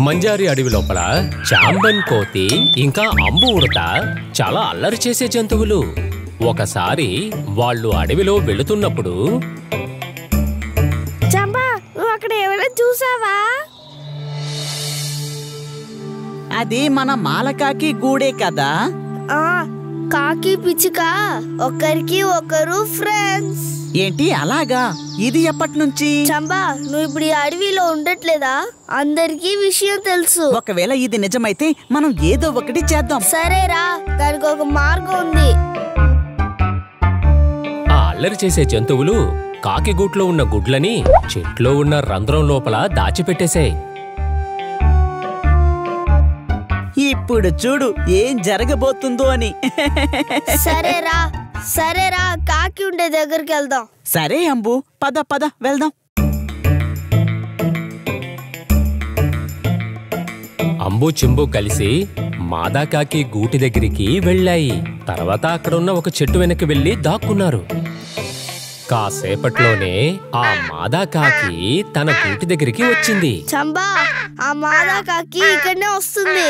మంజారి అడవి లోపల చాంబన్ కోతి ఇంకా అంబు ఉడత చాలా అల్లరి చేసే జంతువులు. ఒకసారి వాళ్ళు అడవిలో వెళుతున్నప్పుడు చంబా, నువ్వు అక్కడ ఎవరైనా చూసావా? అది మన మాలకాకి గూడే కదా. కాకి పిచ్చుక ఒకరికి ఒకరు ఫ్రెండ్స్. ఏంటి అలాగా? ఇది ఎప్పటి నుంచి? చంబా, నువ్వు ఇప్పుడు ఈ అడవిలో ఉండట్లేదా? అందరికీ విషయం తెలుసు. ఒకవేళ ఇది నిజమైతే మనం ఏదో ఒకటి చేద్దాం. సరేరా, దానికి ఒక మార్గం ఉంది. ఆ అల్లరి చేసే జంతువులు కాకి గూట్లో ఉన్న గుడ్లని చెట్లో ఉన్న రంధ్రం లోపల దాచిపెట్టేశాయి. ఇప్పుడు చూడు ఏం జరగబోతుందో అని. సరేరా సరేరా, కాకి ఉండే దగ్గరికి వెళ్దాం. సరే అంబు, పద పద వెళ్దాం. అంబు చింబు కలిసి మాదాకాకి గూటి దగ్గరికి వెళ్ళాయి. తర్వాత అక్కడున్న ఒక చెట్టు వెనక్కి వెళ్లి దాక్కున్నారు. కాసేపట్లోనే ఆ మాదాకాకి తన గూటి దగ్గరికి వచ్చింది. చంబా, ఆ మాదాకాకి ఇక్కడనే వస్తుంది.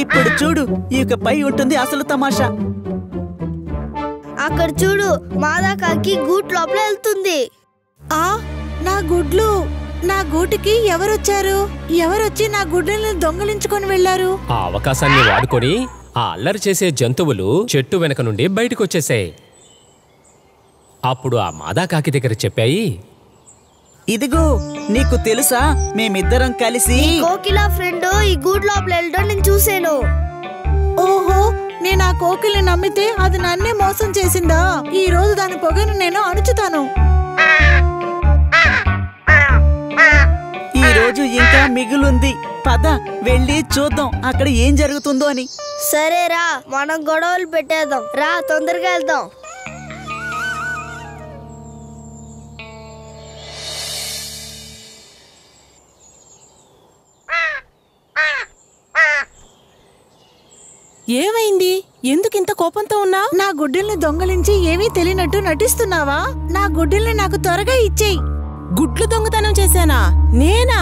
ఇప్పుడు చూడు, ఇకపై ఉంటుంది అసలు తమాషా. అక్కడ చూడు, మాదాకాకి గూట్ లోపల వెళ్తుంది. నా గుడ్లు! నా గూటికి ఎవరొచ్చారు? ఎవరొచ్చి నా గుడ్లని దొంగలించుకొని వెళ్లారు? ఆ అవకాశాన్ని వాడుకొని ఆ అల్లరి చేసే జంతువులు చెట్టు వెనక నుండి బయటకొచ్చేసాయి. అప్పుడు ఆ మాదాకాకి దగ్గర చెప్పాయి, ఇదిగో నీకు తెలుసా, మేమిద్దరం కలిసి కోకిలా ఫ్రెండ్ ఈ గూడ్ లోపల వెళ్ళడం నేను చూసాను. ఓహో, నేను ఆ కోకిల్ని నమ్మితే అది నన్నే మోసం చేసిందా? ఈ రోజు దాని పొగను నేను అణుచుతాను. ఈ రోజు ఇంకా మిగులుంది. పద వెళ్ళి చూద్దాం అక్కడ ఏం జరుగుతుందో అని. సరేరా, మనం గొడవలు పెట్టేద్దాం. రా, తొందరగా వెళ్దాం. ఏమైంది? ఎందుకింత కోపంతో ఉన్నావు? నా గుడ్డల్ని దొంగలించి ఏమీ తెలియనట్టు నటిస్తున్నావా? నా గుడ్డల్ని నాకు త్వరగా ఇచ్చేయి. గుడ్లు దొంగతనం చేశానా? నేనా?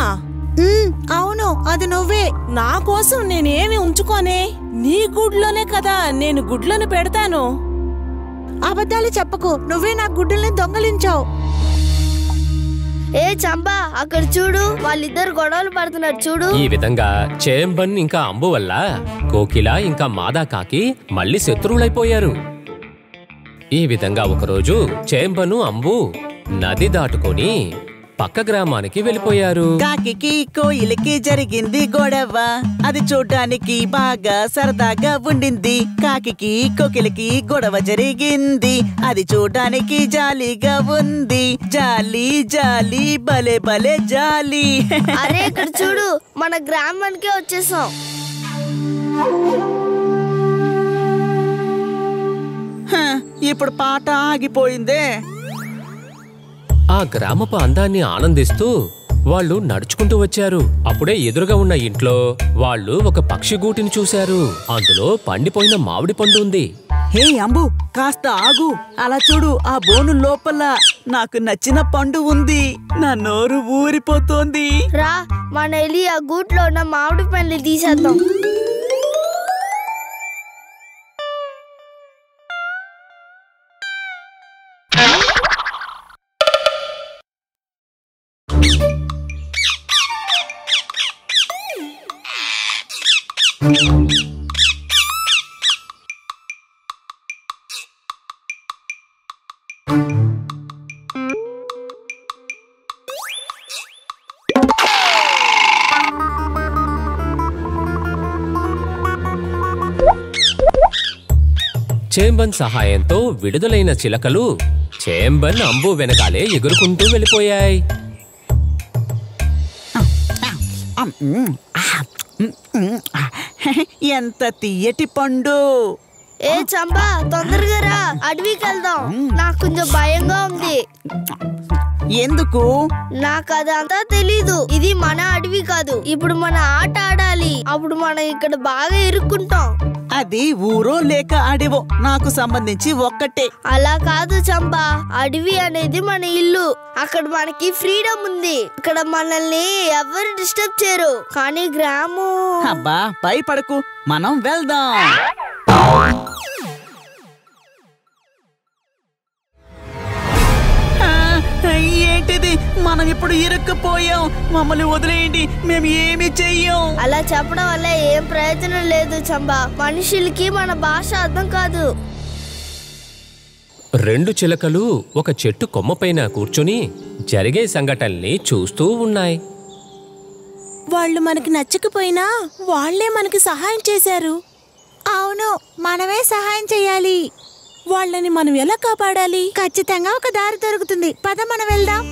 అవును, అది నువ్వే. నా కోసం నేనేమి ఉంచుకోనే? నీ గుడ్లోనే కదా నేను గుడ్లను పెడతాను. అబద్ధాలు చెప్పకు, నువ్వే నా గుడ్డల్ని దొంగలించావు. ఏ చంబా, అక్కడ చూడు, వాళ్ళిద్దరు గొడవలు పడుతున్నారు చూడు. ఈ విధంగా చేంబన్ ఇంకా అంబు వల్ల కోకిల ఇంకా మాదాకాకి మళ్ళీ శత్రువులైపోయారు. ఈ విధంగా ఒకరోజు చేంబను అంబు నది దాటుకొని పక్క గ్రామానికి వెళ్ళిపోయారు. కాకికి కోయిలకి జరిగింది గొడవ. అది చూడ్డానికి బాగా సరదాగా ఉండింది. కాకికి కోకిలకి గొడవ జరిగింది. అది చూడ్డానికి జాలీగా ఉంది. జాలి జాలి భలే భలే జాలి. అరే, ఇక్కడ చూడు, మన గ్రామానికే వచ్చేసాం. ఇప్పుడు పాట ఆగిపోయిందే. ఆ గ్రామపు అందాన్ని ఆనందిస్తూ వాళ్ళు నడుచుకుంటూ వచ్చారు. అప్పుడే ఎదురుగా ఉన్న ఇంట్లో వాళ్ళు ఒక పక్షి గూటిని చూశారు. అందులో పండిపోయిన మామిడి పండు ఉంది. హే అంబు, కాస్త ఆగు. అలా చూడు, ఆ బోను లోపల నాకు నచ్చిన పండు ఉంది. నా నోరు ఊరిపోతోంది. రా, మన వెళ్ళి ఆ గూట్లో ఉన్న మామిడి పండ్లు తీసేద్దాం. చేంబన్ సహాయంతో విడుదలైన చిలకలు చేంబన్ అంబు వెనకాలే ఎగురుకుంటూ వెళ్ళిపోయాయి. ఎంత తీయటి పండు. ఏ చంబా, తొందరగా రా, అడవికి వెళ్దాం. నాకు కొంచెం భయంగా ఉంది. ఎందుకు? నాకు అదంతా తెలీదు. ఇది మన అడవి కాదు. ఇప్పుడు మన ఆట ఆడాలి. అప్పుడు మనం ఇక్కడ బాగా ఇరుక్కుంటాం. అది ఊరో లేక అడవో నాకు సంబంధించి ఒక్కటే. అలా కాదు చంపా, అడవి అనేది మన ఇల్లు. అక్కడ మనకి ఫ్రీడమ్ ఉంది. ఇక్కడ మనల్ని ఎవరు డిస్టర్బ్ చేయరు. కానీ గ్రామం... అబ్బా భయపడకు, మనం వెళ్దాం. ఏంటిది, మనం ఇప్పుడు ఇరుక్కుపోయాం. మమ్మల్ని వదిలేయండి, మేము ఏమి చెయ్యం. అలా చెప్పడం వల్ల ఏం ప్రయోజనం లేదు చంపా. మనుషులకి మన భాష అర్థం కాదు. 2 చిలకలు ఒక చెట్టు కొమ్మపైన కూర్చుని జరిగే సంఘటనల్ని చూస్తూ ఉన్నాయి. వాళ్ళు మనకి నచ్చకపోయినా వాళ్లే మనకి సహాయం చేశారు. అవును, మనమే సహాయం చెయ్యాలి. వాళ్ళని మనం ఎలా కాపాడాలి? ఖచ్చితంగా ఒక దారి దొరుకుతుంది. పద మనం వెళ్దాం.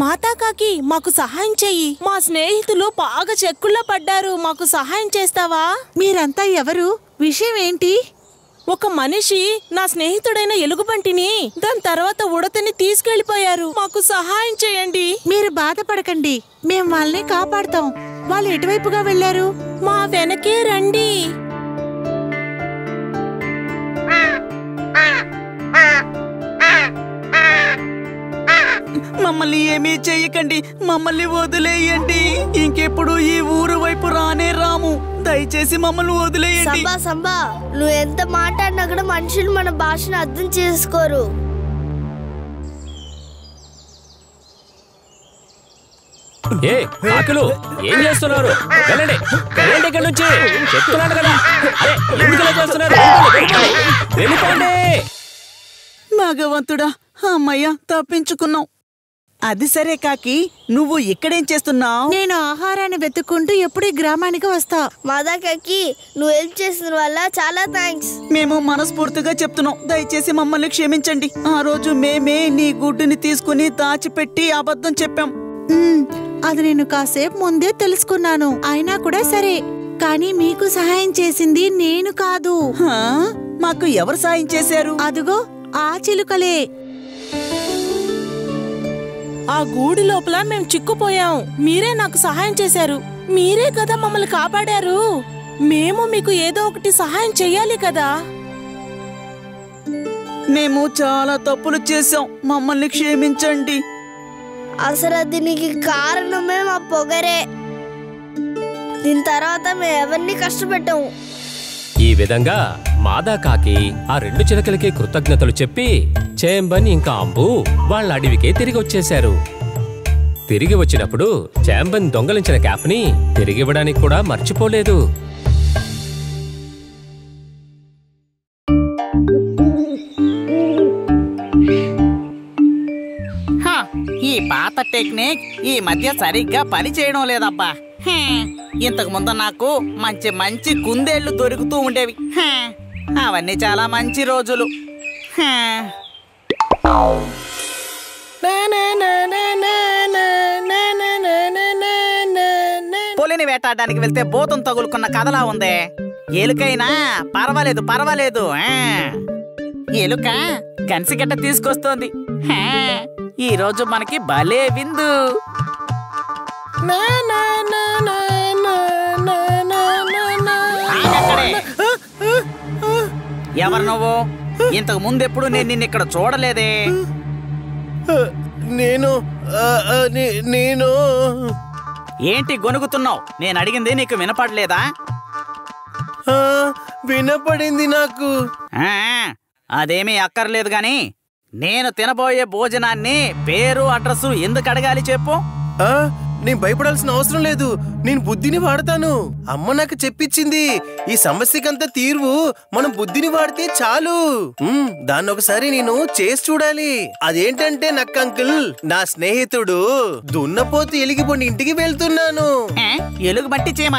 మాతాకాకి, మాకు సహాయం చెయ్యి. మా స్నేహితులు బాగా చెక్కుల్లో పడ్డారు. మాకు సహాయం చేస్తావా? మీరంతా ఎవరు? విషయం ఏంటి? ఒక మనిషి నా స్నేహితుడైన ఎలుగుబంటిని, దాని తర్వాత ఉడతని తీసుకెళ్లిపోయారు. మాకు సహాయం చేయండి. మీరు బాధపడకండి, మేము వాళ్ళని కాపాడుతాం. వాళ్ళు ఎటువైపుగా వెళ్లారు? మా వెనకే రండి. మమ్మల్ని ఏమీ చెయ్యకండి, మమ్మల్ని వదిలేయండి. ఇంకెప్పుడు ఈ ఊరు వైపు రానే రాము. దయచేసి మమ్మల్ని వదిలేయండి. సంబా సంబా, నువ్వు ఎంత మాట్లాడినా కూడా మనుషులు మన భాషను అర్థం చేసుకోరు. ఏ కాకులు, ఏం చేస్తున్నారు? వెళ్ళండి, వెళ్ళండి ఇక్కడి నుంచి. చెప్తున్నాను కదా. అరే, ఎందుకు ఇలా చేస్తున్నారు? వెళ్ళిపోండి. భగవంతుడా, అమ్మయ్య, తప్పించుకున్నాం. అది సరే కాకి, నువ్వు ఇక్కడేం చేస్తున్నావు? నేను ఆహారాన్ని వెతుక్కుంటూ ఎప్పుడు ఈ గ్రామానికి వస్తా. మాదాకాకి, నువ్వు హెల్ప్ చేసిన వల్ల చాలా థ్యాంక్స్. మేము మనస్ఫూర్తిగా చెప్తున్నాం, దయచేసి మమ్మల్ని క్షమించండి. ఆ రోజు మేమే నీ గుడ్డుని తీసుకుని దాచిపెట్టి అబద్ధం చెప్పాం. అది నేను కాసేపు ముందే తెలుసుకున్నాను. అయినా కూడా సరే, కానీ మీకు సహాయం చేసింది నేను కాదు. హా? మాకు ఎవరు సాయం చేశారు? అదుగో ఆ చిలుకలే. ఆ గూడి లోపల మేము చిక్కుపోయాం. మీరే నాకు సహాయం చేశారు. మీరే కదా మమ్మల్ని కాపాడారు. మేము మీకు ఏదో ఒకటి సహాయం చెయ్యాలి కదా. మేము చాలా తప్పులు చేశాం, మమ్మల్ని క్షమించండి. అసలు దీనికి కారణమే మా పొగరే. దీని తర్వాత మేము ఎవరిని కష్టపెట్టాము. ఈ విధంగా మాదాకాకి ఆ 2 చిలకలకి కృతజ్ఞతలు చెప్పి చేంబన్ ఇంకా అంబు వాళ్ళ అడవికే తిరిగి వచ్చేశారు. తిరిగి వచ్చినప్పుడు చేంబన్ దొంగలించిన క్యాప్ని తిరిగివ్వడానికి కూడా మర్చిపోలేదు. ఈ పాత టెక్నిక్ ఈ మధ్య సరిగ్గా పని చేయడం లేదబ్బా. ఇంతకు ముందు నాకు మంచి మంచి కుందేళ్లు దొరుకుతూ ఉండేవి. అవన్నీ చాలా మంచి రోజులు. పులిని వేటాడడానికి వెళ్తే భూతం తగులుకున్న కథలా ఉంది. ఎలుకైనా పర్వాలేదు పర్వాలేదు. ఎలుక గన్సిగడ్డ తీసుకొస్తోంది. ఈ రోజు మనకి భలే విందు. ఎవరు నువ్వు? ఇంతకు ముందెప్పుడు నేను నిన్ను ఇక్కడ చూడలేదే. నేను ఏంటి గొనుగుతున్నావు? నేను అడిగింది నీకు వినపడలేదా? వినపడింది నాకు. అదేమీ అక్కర్లేదు గాని నేను తినబోయే భోజనాన్ని పేరు అడ్రస్ ఎందుకు అడగాలి చెప్పు. నేను భయపడాల్సిన అవసరం లేదు. నేను బుద్ధిని వాడతాను. అమ్మ నాకు చెప్పించింది. ఈ సమస్యకంతా తీర్వు మనం బుద్ధిని వాడితే చాలు. దాన్ని ఒకసారి నేను చేసి చూడాలి. అదేంటంటే నక్క అంకుల్, నా స్నేహితుడు దున్నపోతు ఎలిగిపోయిన ఇంటికి వెళ్తున్నాను. ఎలుగు బట్టి చీమ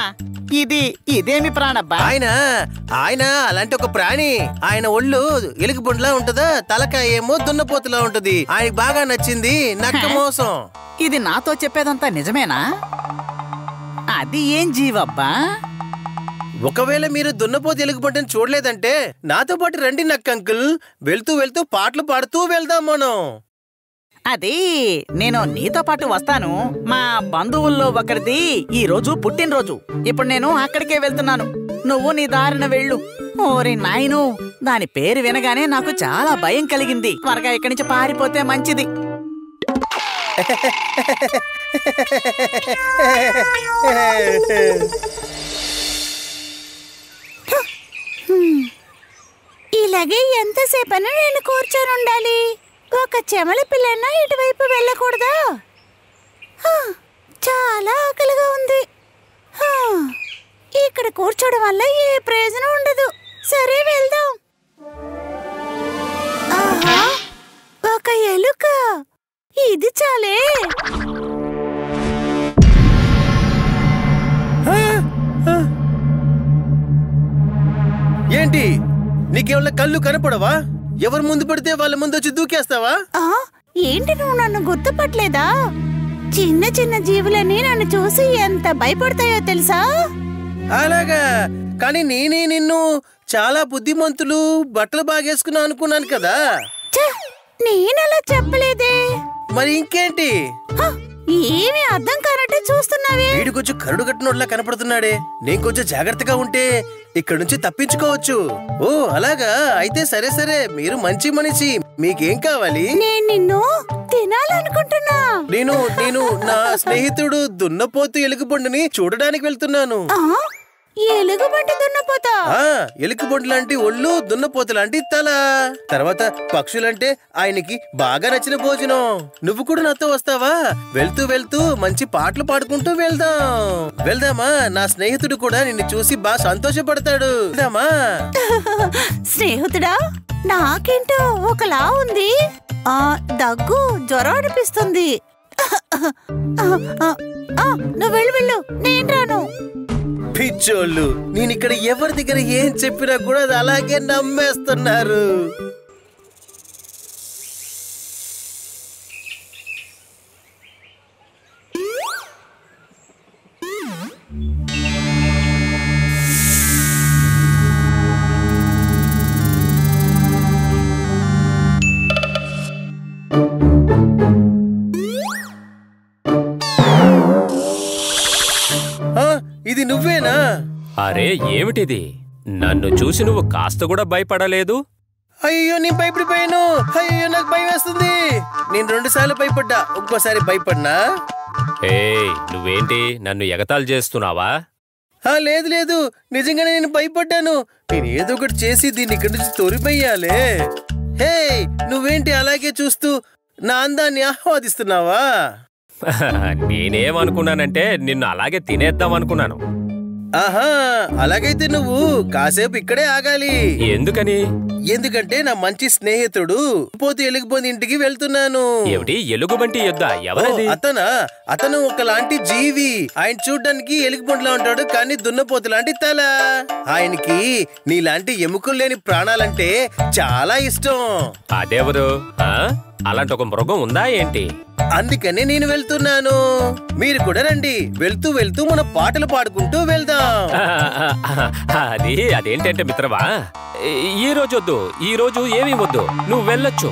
ఇదేమి ప్రాణబ్బా? ఆయన ఆయన అలాంటి ఒక ప్రాణి. ఆయన ఒళ్ళు ఎలుగుబండిలా ఉంటదా, తలకాయ ఏమో దున్నపోతులా ఉంటది. ఆయనకి బాగా నచ్చింది నక్క మోసం. ఇది నాతో చెప్పేదంతా నిజమేనా? అది ఏం జీవబ్బా? ఒకవేళ మీరు దున్నపోతు ఎలుగుబంటిని చూడలేదంటే నాతో పాటు రండి నక్క అంకుల్. వెళ్తూ వెళ్తూ పాటలు పాడుతూ వెళ్దాం మనం. అది నేను నీతో పాటు వస్తాను. మా బంధువుల్లో ఒకరిది ఈ రోజు పుట్టినరోజు. ఇప్పుడు నేను అక్కడికే వెళ్తున్నాను. నువ్వు నీ దారిన వెళ్ళు. ఓరి నాయను, దాని పేరు వినగానే నాకు చాలా భయం కలిగింది. త్వరగా ఇక్కడి నుంచి పారిపోతే మంచిది. ఇలాగే ఎంతసేపని నేను కూర్చొని ఉండాలి? ఒక చెమల పిల్లన్నా ఇటువైపు వెళ్ళకూడదా? చాలా ఆకలిగా ఉంది. ఇక్కడ కూర్చోవడం వల్ల ఏ ప్రయోజనం ఉండదు. సరే వెళ్దాం. ఆహా, ఒక ఎలుక. ఇది చాలే. ఏంటి, నీకేమన్నా కళ్ళు కనపడవా? ఎవరు ముందు పడితే వాళ్ళ ముందు వచ్చి దూకేస్తావా? ఏంటి, నువ్వు నన్ను గుర్తుపట్టలేదా? చిన్న చిన్న జీవులని నన్ను చూసి ఎంత భయపడతాయో తెలుసా? అలాగా? కానీ నేనే నిన్ను చాలా బుద్ధిమంతులు, బట్టలు బాగేసుకున్నా అనుకున్నాను కదా. నేనలా చెప్పలేదే. మరి ఇంకేంటి? ఏమి అర్థం కానట్టే చూస్తున్నావే. వీడు కొంచెం కరుడు కట్టినోడ్లా కనపడుతున్నాడే. నేను కొంచెం జాగ్రత్తగా ఉంటే ఇక్కడ నుంచి తప్పించుకోవచ్చు. ఓ అలాగా? అయితే సరే సరే, మీరు మంచి మనిషి. మీకేం కావాలి? నేను నిన్ను తినాలనుకుంటున్నా. నేను నేను నా స్నేహితుడు దున్నపోతు ఎలుగుబండిని చూడడానికి వెళ్తున్నాను. ఎలుగుబంటి దున్నపోతా? ఎలుగుబంటి లాంటి ఒళ్ళు, దున్నపోతు లాంటి తల, తర్వాత పక్షులంటే ఆయనకి బాగా నచ్చిన భోజనం. నువ్వు కూడా నాతో వస్తావా? వెళ్తూ వెళ్తూ మంచి పాటలు పాడుకుంటూ వెళ్దామా? నా స్నేహితుడు కూడా నిన్ను చూసి బాగా సంతోషపడతాడు. వెళ్దామా? స్నేహితుడా? నాకేంటో ఒకలా ఉంది. దగ్గు, జ్వరం అనిపిస్తుంది. నువ్వు వెళ్ళు, నేను రాను. పిచ్చోళ్ళు, నేను ఇక్కడ ఎవరి దగ్గర ఏం చెప్పినా కూడా అది అలాగే నమ్మేస్తున్నారు. ఇది నువ్వేనా? అరే ఏమిటిది? నన్ను చూసి నువ్వు కాస్త కూడా భయపడలేదు? అయ్యో, నేను భయపడిపోయాను. అయ్యో, నాకు భయం వేస్తుంది. నేను 2 సార్లు భయపడ్డా, ఒక్కోసారి భయపడినా. నువ్వేంటి నన్ను ఎగతాళి చేస్తున్నావా? లేదు లేదు, నిజంగానే నేను భయపడ్డాను. నేను ఏదో ఒకటి చేసి దీన్ని ఇక్కడి నుంచి తొరిపోయాలే. హే, నువ్వేంటి అలాగే చూస్తూ నా అందాన్ని ఆహ్వాదిస్తున్నావా? నేనేమనుకున్నానంటే నిన్ను అలాగే తినేద్దాం అనుకున్నాను. ఆహా, అలాగైతే నువ్వు కాసేపు ఇక్కడే ఆగాలి. ఎందుకని? ఎందుకంటే నా మంచి స్నేహితుడు పోతు ఎలుగుబంటి ఇంటికి వెళ్తున్నాను. ఏమిటి ఎలుగుబంటి యుద్ధ? ఎవరది? అతను ఒకలాంటి జీవి. ఆయన చూడ్డానికి ఎలుగుబంటిలా ఉంటాడు, కానీ దున్నపోతు లాంటి తల. ఆయనకి నీలాంటి ఎముకలు లేని ప్రాణాలంటే చాలా ఇష్టం. అదెవరు? అలాంటి ఒక మృగం ఉందా ఏంటి? అందుకనే నేను వెళ్తున్నాను. మీరు కూడా రండి. వెళ్తూ వెళ్తూ మన పాటలు పాడుకుంటూ వెళ్దాం. అదేంటంటే మిత్రమా, ఈ రోజు వద్దు, ఈ రోజు ఏమీ వద్దు, నువ్వు వెళ్ళొచ్చు.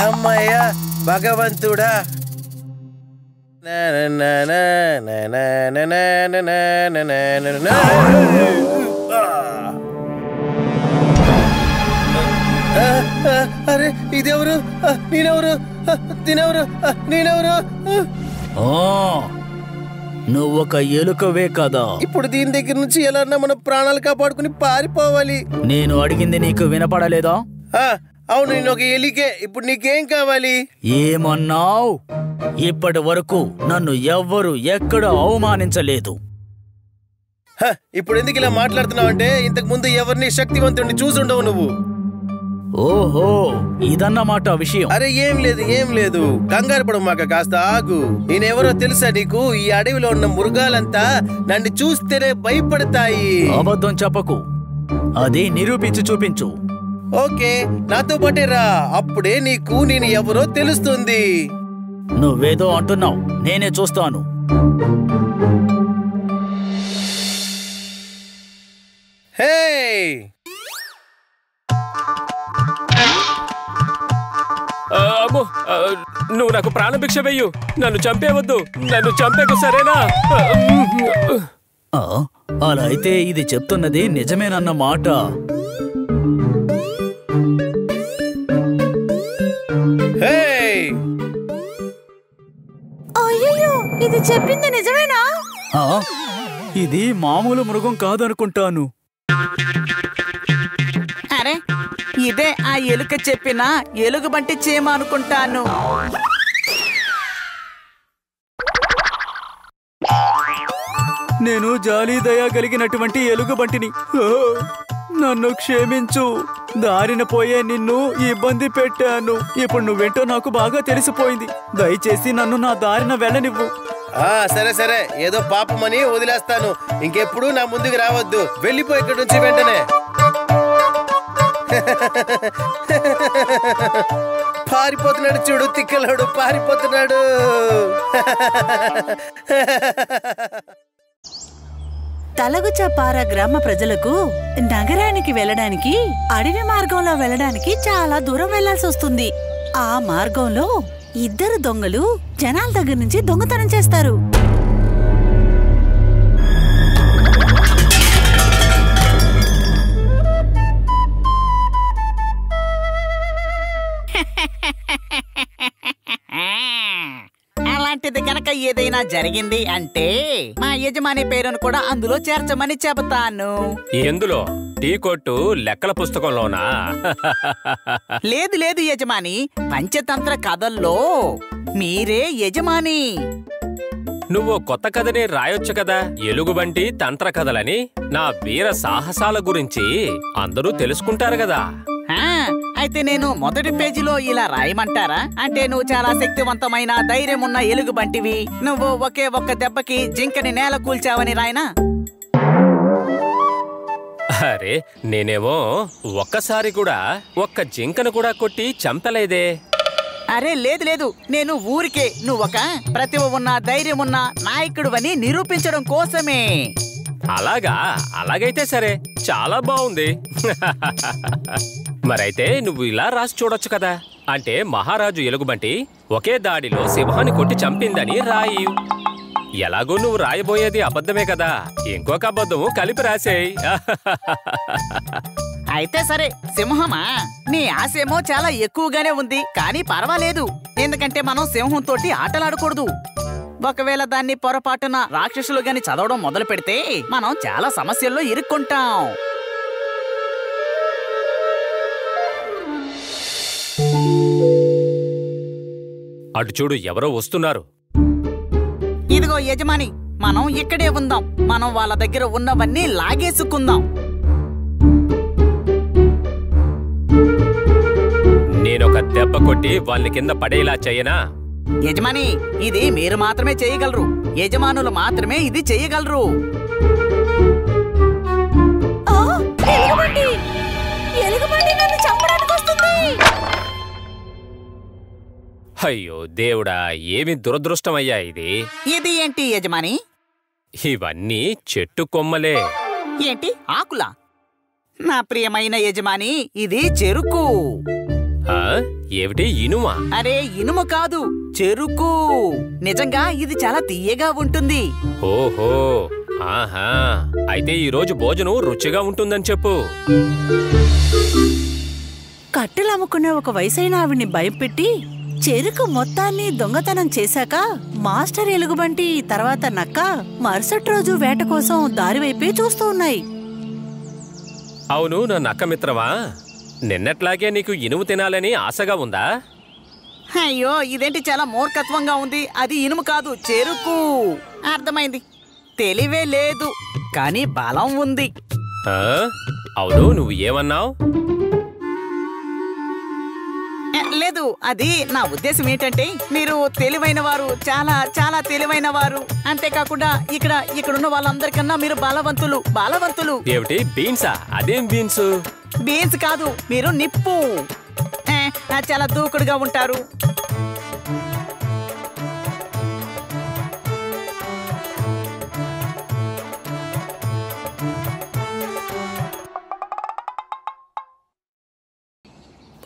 అమ్మయ్యా భగవంతుడా. అరే ఇదెవరు? నేనెవరు? నువ్వొక ఎలుకవే కదా. ఇప్పుడు దీని దగ్గర నుంచి ఎలా మన ప్రాణాలు కాపాడుకుని పారిపోవాలి. నేను అడిగింది నీకు వినపడలేదా? అవును, నేను ఒక ఎలికే. ఇప్పుడు నీకేం కావాలి? ఏమన్నావు? ఇప్పటి వరకు నన్ను ఎవ్వరు ఎక్కడ అవమానించలేదు. ఇప్పుడు ఎందుకు ఇలా మాట్లాడుతున్నావు అంటే ఇంతకు ముందు ఎవరిని శక్తివంతుడిని చూసుండవు నువ్వు. ఓహో, ఇదన్నమాట విషయం. అరే ఏం లేదు కంగారు పడు మాక, కాస్త ఆగు. నేనెవరో తెలుసా నీకు? ఈ అడవిలో ఉన్న మృగాలంతా నన్ను చూస్తేనే భయపడతాయి. అబద్ధం చెప్పకు, అది నిరూపించి చూపించు. ఓకే, నాతో పాటే రా, అప్పుడే నీకు నేను ఎవరో తెలుస్తుంది. నువ్వేదో అంటున్నావు, నేనే చూస్తాను. హే, అమ్మో, నువ్వు నాకు ప్రాణభిక్ష వెయ్యు. నన్ను చంపేవద్దు, నన్ను చంపేకు, సరేనా? అలా అయితే ఇది చెప్తున్నది నిజమేనన్న మాట. హే, అయ్యో, ఇది చెప్పింది నిజమేనా? ఇది మామూలు మృగం కాదనుకుంటాను. అరే, ఇదే ఆ ఎలుక చెప్పిన ఎలుగుబంటి చీమ అనుకుంటాను. నేను జాలి దయా కలిగినటువంటి ఎలుగుబంటిని. నన్ను క్షమించు. దారిన పోయే నిన్ను ఇబ్బంది పెట్టాను. ఇప్పుడు నువ్వేంటో నాకు బాగా తెలిసిపోయింది. దయచేసి నన్ను నా దారిన వెళ్ళనివ్వు. సరే, ఏదో పాపమని వదిలేస్తాను. ఇంకెప్పుడు నా ముందుకు రావద్దు. వెళ్ళిపో ఇక్కడి నుంచి వెంటనే. పారిపోతున్నాడు చూడు, తిక్కలోడు పారిపోతున్నాడు. తలగుచపార గ్రామ ప్రజలకు నగరానికి వెళ్ళడానికి అడవి మార్గంలో వెళ్ళడానికి చాలా దూరం వెళ్లాల్సి వస్తుంది. ఆ మార్గంలో ఇద్దరు దొంగలు జనాల దగ్గర నుంచి దొంగతనం చేస్తారు. అలాంటిది గనక ఏదైనా జరిగింది అంటే మా యజమాని పేరును కూడా అందులో చేర్చమని చెబుతాను. ఎందులో? టీ కొట్టు లెక్కల పుస్తకంలోనా? లేదు యజమాని, పంచతంత్ర కథల్లో మీరే యజమాని. నువ్వు కొత్త కథని రాయొచ్చు కదా. ఎలుగుబంటి తంత్ర కథలని నా వీర సాహసాల గురించి అందరూ తెలుసుకుంటారు కదా. అయితే నేను మొదటి పేజీలో ఇలా రాయమంటారా? అంటే నువ్వు చాలా శక్తివంతమైన ధైర్యం ఉన్న ఎలుగుబంటివి, నువ్వు ఒకే ఒక్క దెబ్బకి జింకని నేల కూల్చావని రాయనా? అరే, నేనేమో ఒక్కసారి కూడా ఒక్క జింకను కూడా కొట్టి చంపలేదే. అరే లేదు, నేను ఊరికే నువ్వొక ప్రతిభ ఉన్న ధైర్యం ఉన్న నాయకుడు అని నిరూపించడం కోసమే. అలాగైతే సరే, చాలా బాగుంది. మరైతే నువ్వు ఇలా రాసి చూడొచ్చు కదా. అంటే మహారాజు ఎలుగుబంటి ఒకే దాడిలో సింహాన్ని కొట్టి చంపిందని రాయి. ఎలాగో నువ్వు రాయబోయేది అబద్ధమే కదా, ఇంకొక అబద్ధము కలిపి రాసేయ్. అయితే సరే, సింహమా, నీ ఆశేమో చాలా ఎక్కువగానే ఉంది. కానీ పర్వాలేదు, ఎందుకంటే మనం సింహంతో ఆటలాడకూడదు. ఒకవేళ దాన్ని పొరపాటున రాక్షసులు గాని చదవడం మొదలు పెడితే మనం చాలా సమస్యల్లో ఇరుక్కుంటాం. అటు చూడు, ఎవరో వస్తున్నారు. ఇదిగో యజమాని, మనం ఇక్కడే ఉందాం. మనం వాళ్ళ దగ్గర ఉన్నవన్నీ లాగేసుకుందాం. నేనొక దెబ్బ కొట్టి వాళ్ళని కింద పడేలా చేయనా? యజమాని, ఇది మీరు మాత్రమే చేయగలరు. యజమానులు మాత్రమే ఇది చేయగలరు. అయ్యో దేవుడా, ఏమి దురదృష్టమయ్యా ఇది. ఇది ఏంటి యజమాని? ఇవన్నీ చెట్టు కొమ్మలే. ఏంటి, ఆకులా? నా ప్రియమైన యజమాని, ఇది చెరుకు. ఏమిటి, ఇనుమా? అరే, ఇనుము కాదు, చెరుకు. నిజంగా ఇది చాలా తీయగా ఉంటుంది. ఓహో, ఆహా, అయితే ఈరోజు భోజనం రుచిగా ఉంటుందని చెప్పు. కట్టెలు అమ్ముకునే ఒక వయసైన ఆవిడ్ని భయపెట్టి చెరుకు మొత్తాన్ని దొంగతనం చేశాక మాస్టర్ ఎలుగుబంటి తర్వాత నక్క మరుసటి రోజు వేట కోసం దారివైపే చూస్తూ ఉన్నాయి. అవును, నా నక్క మిత్రమా, నిన్నట్లాగే నీకు ఇనుము తినాలని ఆశగా ఉందా? అయ్యో, ఇదేంటి చాలా మూర్ఖత్వంగా ఉంది. అది ఇనుము కాదు, చెరుకు. అర్థమైంది. తెలివే లేదు, కానీ బలం ఉంది. అవును, నువ్వు ఏమన్నావు? లేదు, అది నా ఉద్దేశం ఏంటంటే మీరు తెలివైన వారు, చాలా చాలా తెలివైన వారు. అంతేకాకుండా ఇక్కడున్న వాళ్ళందరికన్నా మీరు బలవంతులు. ఏమిటి బీన్సా? అదేం బీన్స్? బీన్స్ కాదు, మీరు నిప్పు. చాలా దూకుడుగా ఉంటారు.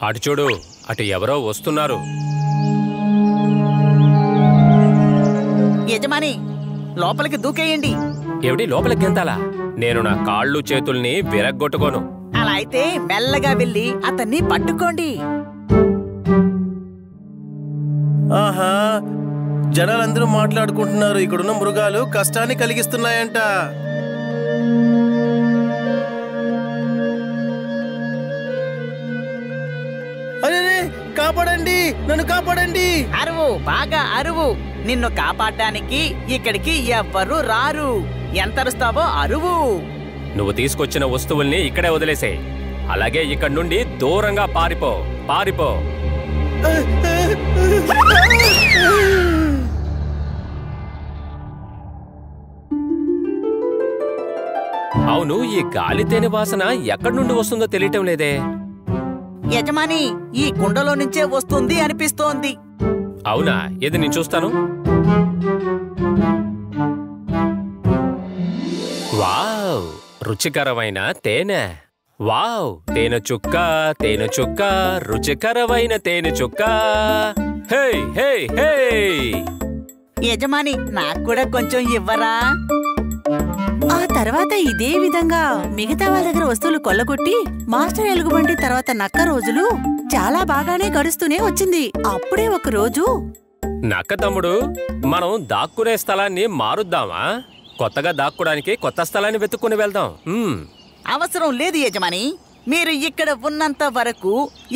అటు చూడు, అటు ఎవరో వస్తున్నారు. యజమాని, లోపలికి దూకేయండి. ఏమిటి లోపలికి గెంతాలా? నేను నా కాళ్ళు చేతుల్ని విరగ్గొట్టుకోను. అలా అయితే మెల్లగా వెళ్ళి అతన్ని పట్టుకోండి. ఆహా, జనాలందరూ మాట్లాడుకుంటున్నారు, ఇక్కడున్న మృగాలు కష్టాన్ని కలిగిస్తున్నాయంట. అరే, కాపాడండి, నన్ను కాపాడండి. అరువు, బాగా అరువు. నిన్ను కాపాడడానికి ఇక్కడికి ఎవ్వరు రారు. ఎంత అరుస్తావో అరువు. నువ్వు తీసుకొచ్చిన వస్తువుల్ని ఇక్కడే వదిలేసే. అలాగే ఇక్కడి నుండి దూరంగా పారిపో. అవును, ఈ గాలి తేనె వాసన ఎక్కడి నుండి వస్తుందో తెలియటం లేదే. యజమాని, ఈ కుండలో నుంచే వస్తుంది అనిపిస్తోంది. అవునా? ఏది నేను చూస్తాను. వావ్, రుచికరమైన తేనె. వావ్, తేనె చుక్క, రుచికరమైన తేనె చుక్క. హే హే హే! యజమాని, నాకు కూడా కొంచెం ఇవ్వరా? ఆ తర్వాత ఇదే విధంగా మిగతా వాళ్ళ దగ్గర వస్తువులు కొల్లగొట్టి మాస్టర్ ఎలుగుబంటి తర్వాత నక్క రోజులు చాలా బాగానే గడుస్తూనే వచ్చింది. అప్పుడే ఒక రోజు, నక్క తమ్ముడు, మనం దాక్కునే స్థలాన్ని మారుద్దామా? కొత్తగా దాక్కోడానికి కొత్త స్థలాన్ని వెతుక్కుని వెళ్దాం. అవసరం లేదు యజమాని. మీరు ఇక్కడ ఉన్నంత వరకు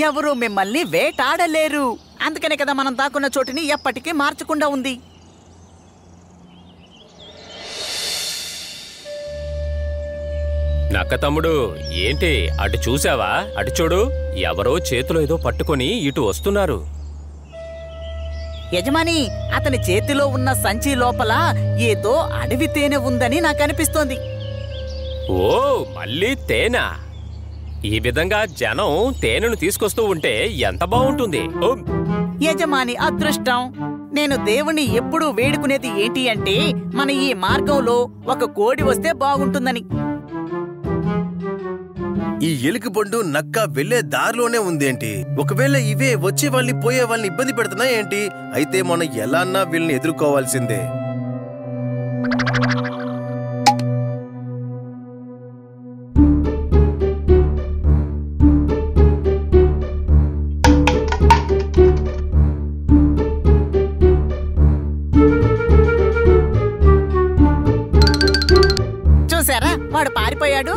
ఎవరు మిమ్మల్ని వేటాడలేరు. అందుకనే కదా మనం దాక్కున్న చోటుని ఎప్పటికీ మార్చకుండా ఉంది. నక్క తమ్ముడు, ఏంటి అటు చూసావా? అటు చూడు, ఎవరో చేతిలో ఏదో పట్టుకొని ఇటు వస్తున్నారు. యజమాని, అతని చేతిలో ఉన్న సంచి లోపల ఏదో అడవి తేనె ఉందని నాకు అనిపిస్తోంది. ఓ, మళ్ళీ తేనె! ఈ విధంగా జనం తేనెను తీసుకొస్తూ ఉంటే ఎంత బాగుంటుంది. యజమాని అదృష్టం. నేను దేవుణ్ణి ఎప్పుడూ వేడుకునేది ఏంటి అంటే, మన ఈ మార్గంలో ఒక కోడి వస్తే బాగుంటుందని. ఈ ఎలుగుబండు నక్క వెళ్లే దారిలోనే ఉందేంటి? ఒకవేళ ఇవే వచ్చే వాళ్ళని పోయే వాళ్ళని ఇబ్బంది పెడుతున్నాయేంటి? అయితే మనం ఎలా అన్నా వీళ్ళని ఎదుర్కోవాల్సిందే. చూసారా, వాడు పారిపోయాడు.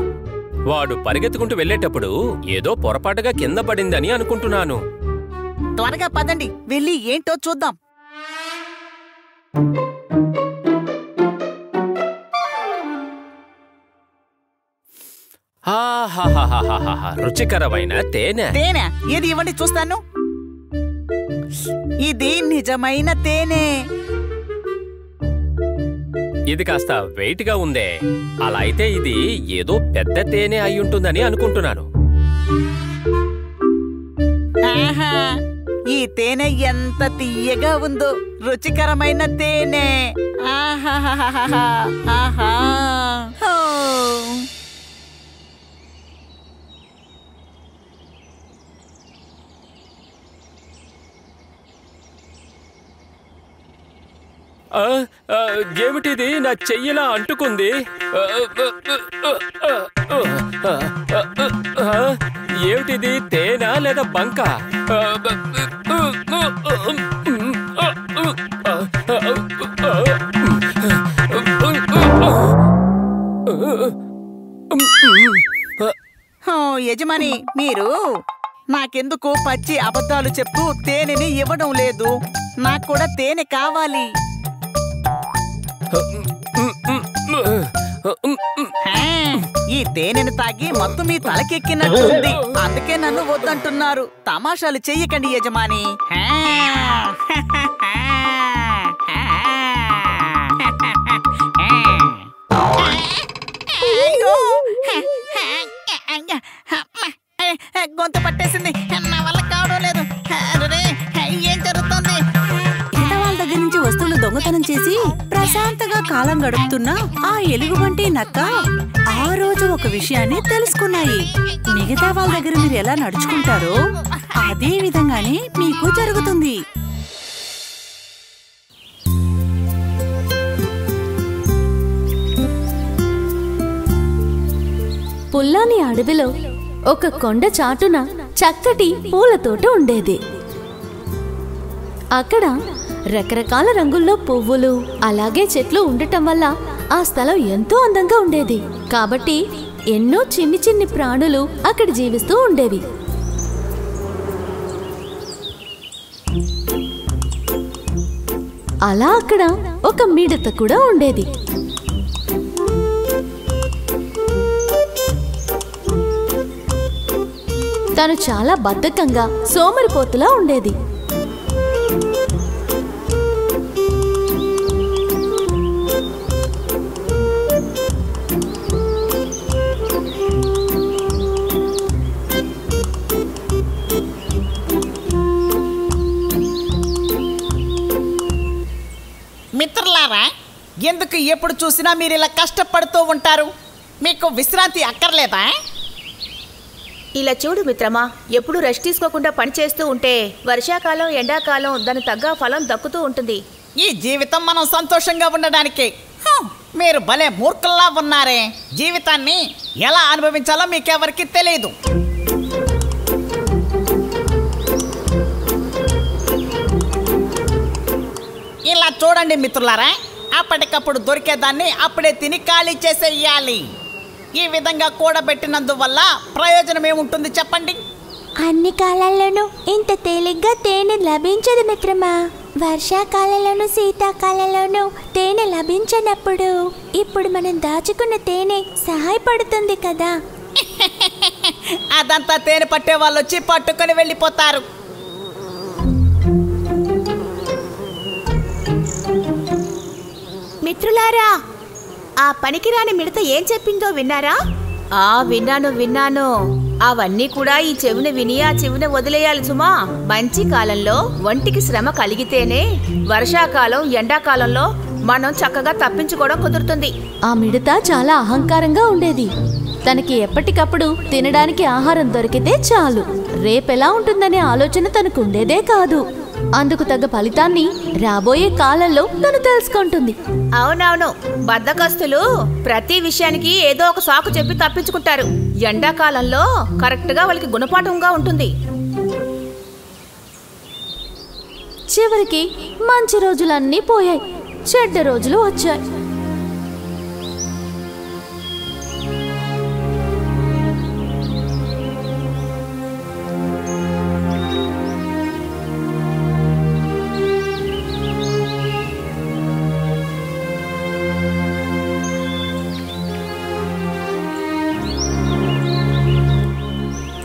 వాడు పరిగెత్తుకుంటూ వెళ్ళేటప్పుడు ఏదో పొరపాటుగా కింద పడిందని అనుకుంటున్నాను. త్వరగా పదండి, వెళ్ళి ఏంటో చూద్దాం. రుచికరమైన తేనె. తేనె ఏది? ఇవ్వండి చూస్తాను. ఇది నిజమైన తేనె. ఇది కాస్త వెయిట్ గా ఉందే. అలా అయితే ఇది ఏదో పెద్ద తేనె అయ్యుంటుందని అనుకుంటున్నాను. ఆహా, ఈ తేనె ఎంత తీయగా ఉందో! రుచికరమైన తేనె. ఆహాహాహాహా, ఆహా. ఏమిటిది? నా చెయ్యిలా అంటుకుంది. ఏమిటిది? తేనె లేదా బంక? యజమాని, మీరు నాకెందుకు పచ్చి అబద్ధాలు చెప్తూ తేనెని ఇవ్వడం లేదు? నాకు కూడా తేనె కావాలి. ఈ తేనెను తాగి మత్తు మీ తలకెక్కినట్టుంది. అందుకే నన్ను వద్దంటున్నారు. తమాషాలు చెయ్యకండి యజమాని. గొంతు పట్టేసింది, నా వల్ల కావడం లేదు. ఏం జరుగుతుంది? వాళ్ళ దగ్గర నుంచి వస్తువులు దొంగతనం చేసి ప్రశాంతంగా కాలం గడుపుతున్న ఆ ఎలుగుబంటి నక్క ఆ రోజు ఒక విషయాన్ని తెలుసుకున్నాయి. మిగతా వాళ్ళ దగ్గర మీరు ఎలా నడుచుకుంటారో అదే విధంగానే మీకు జరుగుతుంది. పుల్లాని అడవిలో ఒక కొండ చాటున చక్కటి పూల తోట ఉండేది. అక్కడ రకరకాల రంగుల్లో పువ్వులు అలాగే చెట్లు ఉండటం వల్ల ఆ స్థలం ఎంతో అందంగా ఉండేది. కాబట్టి ఎన్నో చిన్ని చిన్ని ప్రాణులు అక్కడ జీవిస్తూ ఉండేవి. అలా అక్కడ ఒక మిడత కూడా ఉండేది. తను చాలా బద్ధకంగా సోమరిపోతులా ఉండేది. మిత్రులారా, ఎందుకు ఎప్పుడు చూసినా మీరు ఇలా కష్టపడుతూ ఉంటారు? మీకు విశ్రాంతి అక్కర్లేదా? ఇలా చూడు మిత్రమా, ఎప్పుడు రెస్ట్ తీసుకోకుండా పనిచేస్తూ ఉంటే వర్షాకాలం ఎండాకాలం దాని తగ్గ ఫలం దక్కుతూ ఉంటుంది. ఈ జీవితం మనం సంతోషంగా ఉండడానికే. మీరు భలే మూర్ఖుల్లా ఉన్నారే. జీవితాన్ని ఎలా అనుభవించాలో మీకెవరికి తెలియదు. ఇలా చూడండి మిత్రులారా, అప్పటికప్పుడు దొరికేదాన్ని అప్పుడే తిని ఖాళీ చేసేయాలి. ఈ విధంగా కూడబెట్టినందువల్ల ప్రయోజనం ఏముంటుంది చెప్పండి? అన్ని కాలాల్లోనూ ఇంత తేలిగ్గా తేనె లభించదు మిత్రమా. వర్షాకాలంలోనూ శీతాకాలంలోనూ తేనె లభించినప్పుడు ఇప్పుడు మనం దాచుకున్న తేనె సహాయపడుతుంది కదా. అదంతా తేనె పట్టే వాళ్ళు వచ్చి పట్టుకొని వెళ్ళిపోతారు. మిత్రులారా, ఆ పనికిరాని మిడత ఏం చెప్పిందో విన్నారా? విన్నాను. అవన్నీ కూడా ఈ చెవిన విని ఆ చెవిన వదిలేయాలి సుమా. మంచి కాలంలో ఒంటికి శ్రమ కలిగితేనే వర్షాకాలం ఎండాకాలంలో మనం చక్కగా తప్పించుకోవడం కుదురుతుంది. ఆ మిడత చాలా అహంకారంగా ఉండేది. తనకి ఎప్పటికప్పుడు తినడానికి ఆహారం దొరికితే చాలు, రేపెలా ఉంటుందనే ఆలోచన తనకు ఉండేదే కాదు. అందుకు తగ్గ ఫలితాన్ని రాబోయే కాలంలో తను తెలుసుకుంటుంది. అవునవును, బద్ధకస్తులు ప్రతి విషయానికి ఏదో ఒక సాకు చెప్పి తప్పించుకుంటారు. ఎండాకాలంలో కరెక్ట్ గా వాళ్ళకి గుణపాఠంగా ఉంటుంది. చివరికి మంచి రోజులన్నీ పోయాయి, చెడ్డ రోజులు వచ్చాయి.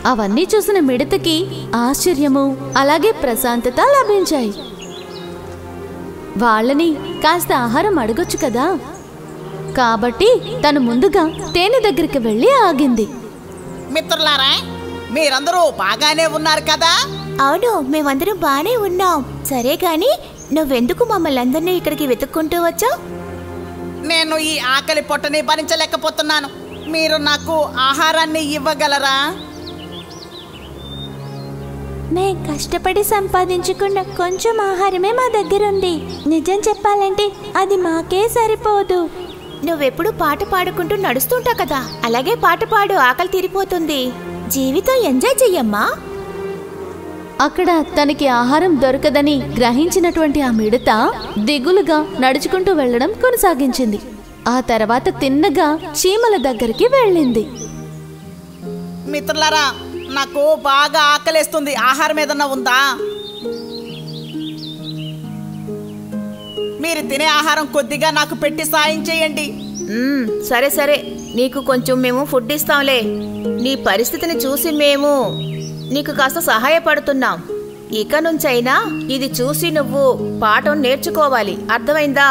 అవన్నీ చూసిన మిడతకి ఆశ్చర్యము అలాగే ప్రశాంతత లభించాయి. వాళ్ళని కాస్త ఆహారం అడగొచ్చు కదా. కాబట్టి తను ముందుగా తేనె దగ్గరికి వెళ్ళి ఆగింది. మిత్రులారా, మీరందరూ బాగానే ఉన్నారు కదా? అవును, మేమందరం బానే ఉన్నాం. సరే గాని నువ్వెందుకు మమ్మల్ని అందరినీ ఇక్కడికి వెతుక్కుంటూ వచ్చావు? నేను ఈ ఆకలి పొట్టని భరించలేకపోతున్నాను. మీరు నాకు ఆహారాన్ని ఇవ్వగలరా? మేం కష్టపడి సంపాదించుకున్న కొంచెం ఆహారమే మా దగ్గరుంది. నిజం చెప్పాలంటే అది మాకే సరిపోదు. నువ్వెప్పుడు పాట పాడుకుంటూ నడుస్తుంటావు కదా, అలాగే పాట పాడు, ఆకలి తీరిపోతుంది. జీవితం ఎంజాయ్ చెయ్యమ్మా. అక్కడ తనకి ఆహారం దొరకదని గ్రహించినటువంటి ఆ మిడత దిగులుగా నడుచుకుంటూ వెళ్లడం కొనసాగించింది. ఆ తర్వాత తిన్నగా చీమల దగ్గరికి వెళ్ళింది. మిత్రులారా, నాకు బాగా ఆకలేస్తుంది. ఆహారం ఏదన్నా ఉందా? మీరు తినే ఆహారం కొద్దిగా నాకు పెట్టి సాయం చేయండి. సరే సరే, నీకు కొంచెం మేము ఫుడ్ ఇస్తాంలే. నీ పరిస్థితిని చూసి మేము నీకు కాస్త సహాయపడుతున్నాం. ఇక నుంచైనా ఇది చూసి నువ్వు పాఠం నేర్చుకోవాలి, అర్థమైందా?